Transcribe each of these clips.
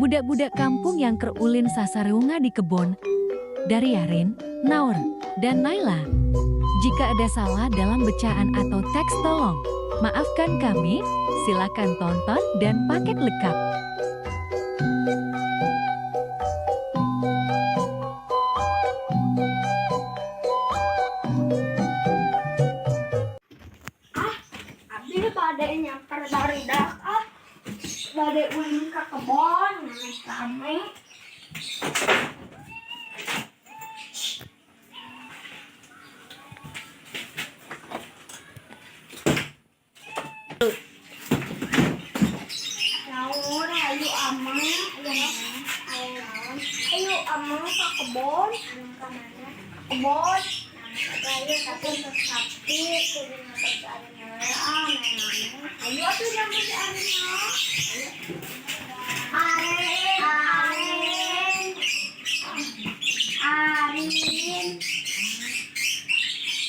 Budak-budak kampung yang kerulin sasareunga di kebun. Dari Yarin, Naur, dan Naila. Jika ada salah dalam bacaan atau teks tolong maafkan kami. Silakan tonton dan paket lengkap. Abdi bade nyamper barudak bade ulin ke kebon rame. Naur ayo amang ayo amang ke kebon ke mana kebon ayo tapi kudu ngapasarina ayo atuh jam berarina Arin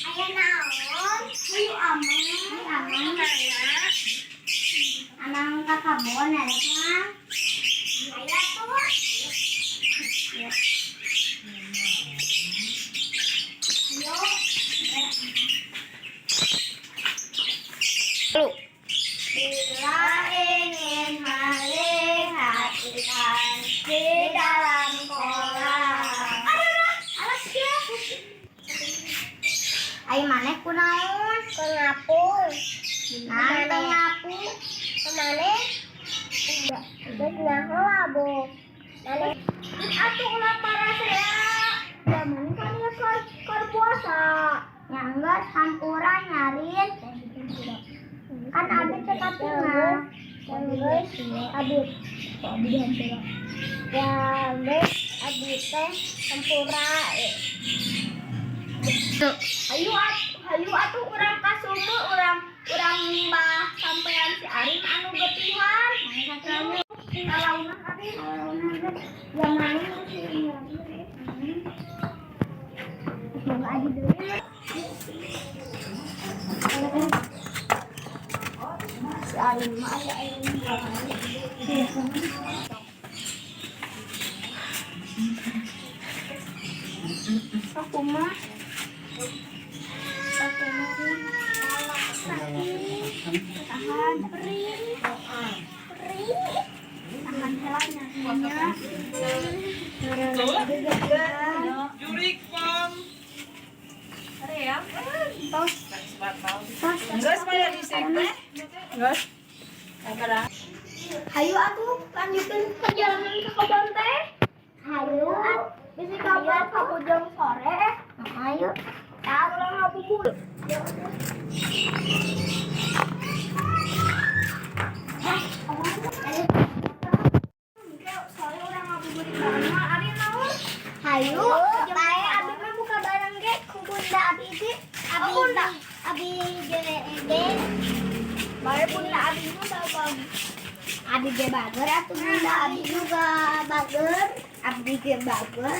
ayo naon ayo amang anang ka kebon arekna aya tuh ayo bila ingin melihat ikan di dalam kolam alas ya ayo maneh kunaon ke ngapung nanti ngapung kemana udah nyahola bu nanti atuh lapar saya zaman kan ya kor puasa ya enggak campuran nyarin kan abis cekat tengah guys abis hampura ya guys abis teh hampura ayo atuh urang kasumur urang mbah sampean si Arin anu getihan kalaunan Arin yang main sih semoga adi deui si Arin mah aya aku mah tahan perih tahan helanya Jurik pom. Ada ya? tos Enggak semuanya di sini. Enggak. hayu atuh lanjutin perjalanan ke kebon teh hayu bisa kabar ke ujung sore hayu tak ulang ngabuburit hayu bae abi mah buka barang ge ku bunda abi ge abi ge bae bunda abi mah bawa abi ge bager atuh bunda abi juga bager abi ge bager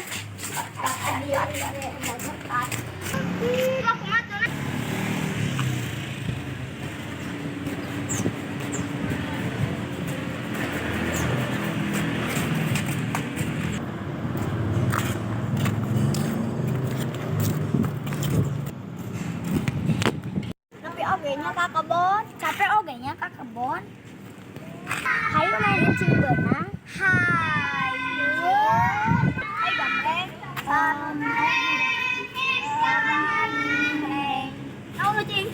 abi ge bager kan ogenya ka kebon, capek ogenya ka kebon. Hayu main encing beunang. Hayu. Hai gambreng. Au lu cing.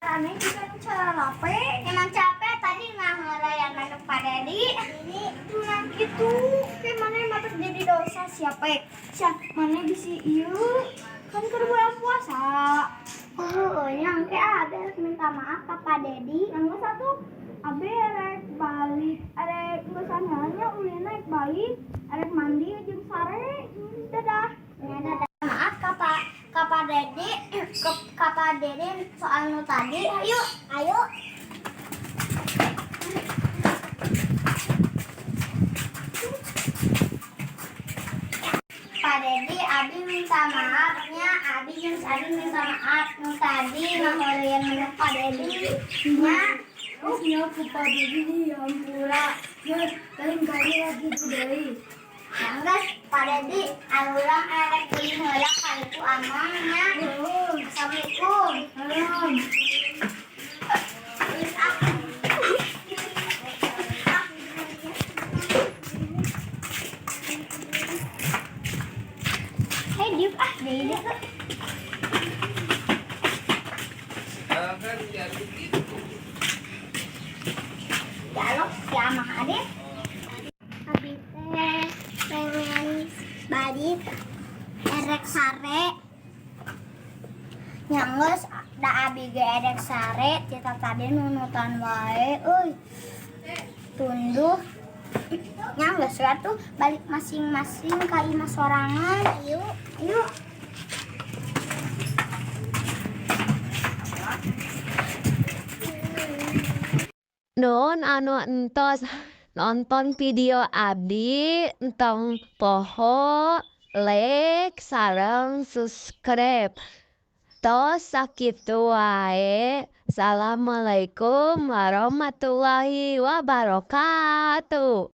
Aneh juga capek. Emang capek tadi nggak ngelayan anak Pak Dedi. Ini tulang gitu. Kayak mana mata jadi dosa siapa? Siapa mana bisa ieu? Kan keur bulan puasa. Oh, yang ada minta maaf ke Pak Dedi. Yang satu abe rek balik, arek gesananya ulin naik balik, arek mandi jeung sare. Dadah. Ya dadah. Maaf Kak Dedi, Kak Dedi soal nu tadi. Ayo. Pak Dedi, Abi minta maafnya. Abi minta maaf nu tadi ngaheureun menurut Pak Dedi. Nya, ya Pak Dedi ya ampura. Lain kali lagi deui. Anggas, Pak Dedi, ulang erek beli heula ka itu amangnya. Assalamualaikum. Salam. Hei, diuk dedi tuh. Jalok si amah adit. Abi teh pengen balik erek sare. Nyanggeus da abi ge erek sare, cita tadi nunutan wae euy. Tunduh. Nyanggeus tuh balik masing-masing ka imah sorangan. Ayo. Nun anu entos nonton video abdi entong poho like sareng subscribe tos sakitu wae. Assalamualaikum warahmatullahi wabarakatuh.